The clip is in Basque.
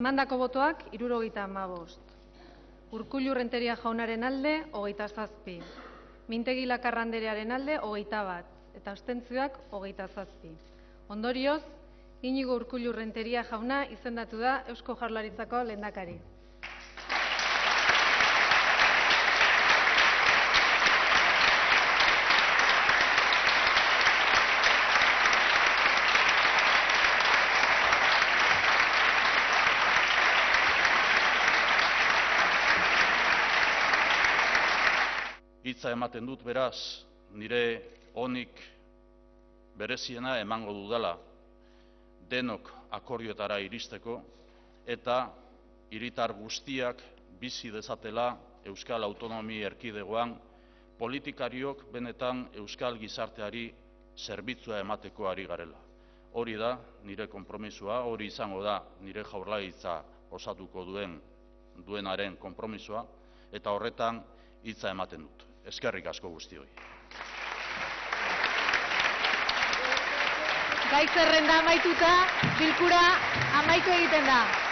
Emandako botoak 75. Urkullu Renteria jaunaren alde 27. Mintegi Lakarra anderearen alde 21. Eta abstentzioak 27. Ondorioz, Iñigo Urkullu Renteria jauna izendatu da Eusko Jaurlaritzako lehendakari. Hitza ematen dut, beraz, nire onik bereziena emango dudala denok akordioetara iristeko eta hiritar guztiak bizi dezatela Euskal Autonomi Erkidegoan politikariok benetan Euskal gizarteari zerbitzua emateko ari garela. Hori da nire konpromisoa, hori izango da nire Jaurlaritza osatuko duenaren konpromisoa, eta horretan hitza ematen dut. Eskerrik asko guztioi. Gai zerrenda amaituta, bilkura amaitu egiten da.